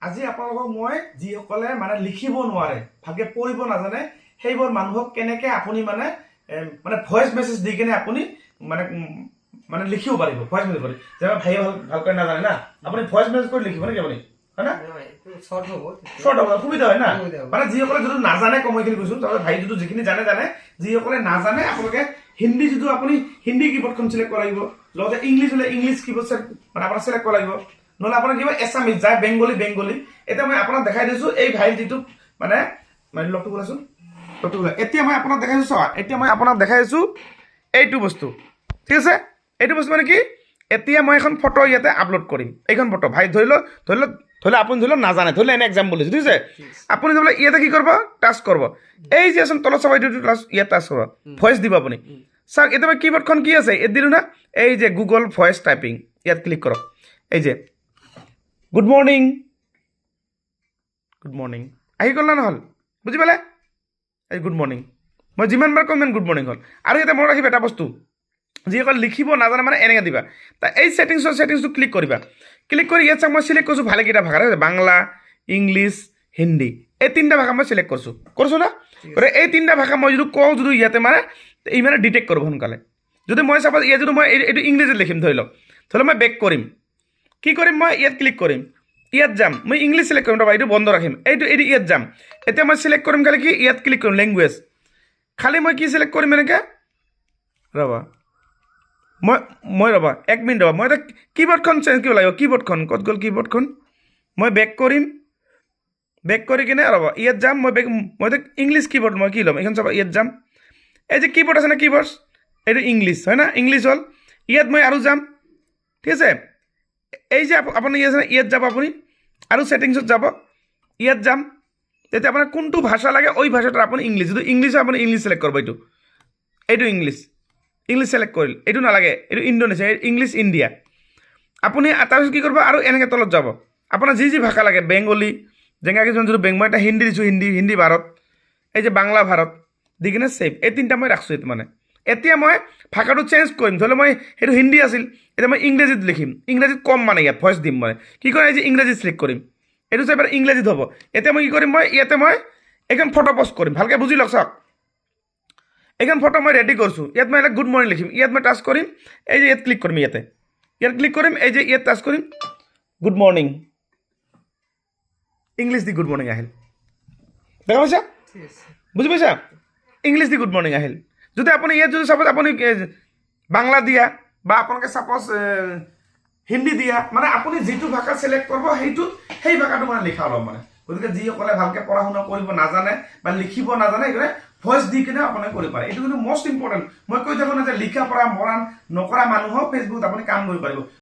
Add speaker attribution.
Speaker 1: আজি আপোনালোকক মই যিসকলে মানে লিখিব নোৱাৰে, ভালকে পঢ়িব নাজানে, সেইবোৰ মানুহক কেনেকে আপুনি মানে ভইচ মেছেজ দি কেনে আপুনি মানে লিখিব পাৰিব। ভইচ মেছেজ কৰি যে ভাইয়ে ভালকৈ নাজানে না, আপুনি ভইচ মেছেজ কৰি লিখিব নেকি আপুনি, হয় না? শৰ্ট হ'ব, সুবিধা হয় না। মানে যিসকলে যিটো নাজানে সময়খিনি কৈছো, তাৰপিছত ভাই যিটো যিখিনি জানে জানে, যিসকলে নাজানে আপোনালোকে হিন্দী যিটো আপুনি হিন্দী কিবৰ্ডখন চিলেক্ট কৰিব লাগিব, লগতে ইংলিছ হলে ইংলিছ কিবৰ্ড মানে আপোনাৰ চিলেক্ট কৰিব লাগিব, নহলে আপোনাৰ কিবা এছামিজ যায় বেংগলী। এতিয়া মই আপোনাক দেখাই দিছো এই ভাই যিটো মানে লগটো বলাচোন, এতিয়া মই আপোনাক দেখাই দিছো। এতিয়া মই আপোনাক দেখাই দিছো এইটো বস্তু, ঠিক আছে? এইটো বস্তু মানে কি, এতিয়া মই এখন ফটো ইয়াতে আপলোড কৰিম। এইখন ফটো ভাই ধৰি লওক আপুনি ধৰি লওক নাজানে, ধৰি লওক এনে এক্সাম্পল দিছো, ঠিক আছে? আপুনি ধৰি লওক ইয়াতে কি কৰিব, টাচ কৰিব, এই যে আছে তলত চাব, এইটো ইয়াত টাচ কৰিব, ভইচ দিব আপুনি। চাওক এতিয়া মই কিবৰ্ডখন কি আছে ইয়াত দিলো না, এই যে গুগল ভইচ টাইপিং, ইয়াত ক্লিক কৰক। এই যে গুড মৰ্ণিং আহি গ'ল না নহ'ল, বুজি পালে? এই গুড মৰ্ণিং মই যিমানবাৰ কম ইমান গুড মৰ্ণিং হ'ল। আৰু ইয়াতে মনত ৰাখিব এটা বস্তু, যিসকল লিখিব নাজানে মানে এনেকৈ দিবা, এই ছেটিংছটো ক্লিক কৰিবা। ক্লিক কৰি ইয়াত চাওক মই চিলেক্ট কৰিছোঁ ভালেকেইটা ভাষা, বাংলা, ইংলিছ, হিন্দী, এই তিনিটা ভাষা মই চিলেক্ট কৰিছোঁ না। এই তিনিটা ভাষা মই যদি কওঁ, যদি ইয়াতে মানে ই মানে ডিটেক্ট কৰিব সোনকালে। যদি মই চাপ'জ ইয়াত যদি মই এইটো ইংলিছত লিখিম, ধৰি লওক মই বেক কৰিম, কি কৰিম মই ইয়াত ক্লিক কৰিম, ইয়াত যাম, মই ইংলিছ চিলেক্ট কৰিম, ৰ'বা এইটো বন্ধ ৰাখিম, এইটো ইয়াত যাম। এতিয়া মই চিলেক্ট কৰিম খালি কি, ইয়াত ক্লিক কৰিম লেংগুৱেজ, খালি মই কি চিলেক্ট কৰিম এনেকৈ, ৰ'বা মই ৰ'বা 1 মিনিট ৰ'বা, মই এতিয়া কিবৰ্ডখন চেঞ্জ কৰিব লাগিব। কিবৰ্ডখন ক'ত গ'ল, কিবৰ্ডখন মই বেক কৰিম, বেক কৰি কিনে ৰ'বা ইয়াত যাম, মই এতিয়া ইংলিছ কিবৰ্ড মই কি ল'ম, এইখন চাবা ইয়াত যাম, এই যে কিবৰ্ড আছে না কিবৰ্ড, এইটো ইংলিছ হয় না, ইংলিছ হ'ল। ইয়াত মই আৰু যাম, ঠিক আছে? এই যে আপুনি ইয়াত যাব, আপুনি আৰু ছেটিংছত যাব, ইয়াত যাম, তেতিয়া আপোনাৰ কোনটো ভাষা লাগে ওই ভাষাটো আপুনি ইংলিছ, যদি ইংলিছ হয় আপুনি ইংলিছ চিলেক্ট কৰিব, এইটো ইংলিছ চিলেক্ট কৰিল, এইটো নালাগে, এইটো ইণ্ডোনেছিয়া, ইংলিছ ইণ্ডিয়া। আপুনি তাৰপিছত কি কৰিব, আৰু এনেকৈ তলত যাব, আপোনাৰ যি ভাষা লাগে, বেংগলী, যেনেকৈ কিছুমান যিটো মই এটা হিন্দী দিছোঁ, হিন্দী ভাৰত, এই যে বাংলা ভাৰত দি কিনে ছেভ, এই তিনিটা মই ৰাখছোঁ এইটো মানে। এতিয়া মই ভাষাটো চেঞ্জ কৰিম, ধৰি লওক মই সেইটো হিন্দী আছিল, এতিয়া মই ইংৰাজীত লিখিম, ইংৰাজীত কম মানে ইয়াত ভইচ দিম মই, কি কৰিম এই যে ইংৰাজী চিলেক্ট কৰিম, এইটো চাই পেলাই ইংৰাজীত হ'ব। এতিয়া মই কি কৰিম, ইয়াতে মই এইখন ফটো পষ্ট কৰিম, ভালকৈ বুজি লওক। চাওক এইখন ফটো মই ৰেডি কৰিছোঁ, ইয়াত মই এটা গুড মৰ্ণিং লিখিম, ইয়াত মই টাচ কৰিম, এই যে ইয়াত ক্লিক কৰিম, ইয়াত ক্লিক কৰিম, এই যে ইয়াত টাচ কৰিম, গুড মৰ্ণিং ইংলিছ দি গুড মৰ্ণিং আহিল, দেখা পাইছা, বুজি পাইছা? ইংলিছ দি গুড মৰ্ণিং আহিল। যদি আপুনি ইয়াত যদি চাপ'জ আপুনি বাংলা দিয়া বা আপোনালোকে চাপ'জ হিন্দী দিয়া, মানে আপুনি যিটো ভাষা চিলেক্ট কৰিব সেই ভাষাটো মানে লিখা অলপ মানে। গতিকে যিসকলে ভালকৈ পঢ়া শুনা কৰিব নাজানে বা লিখিব নাজানে, সেইকাৰণে ভইচ দি কিনে আপুনি কৰিব পাৰে। এইটো কিন্তু মষ্ট ইম্পৰ্টেণ্ট। মই কৈ থাকোঁ না যে লিখা পঢ়া মৰাণ নকৰা মানুহক ফেচবুকত আপুনি কাম কৰিব পাৰিব।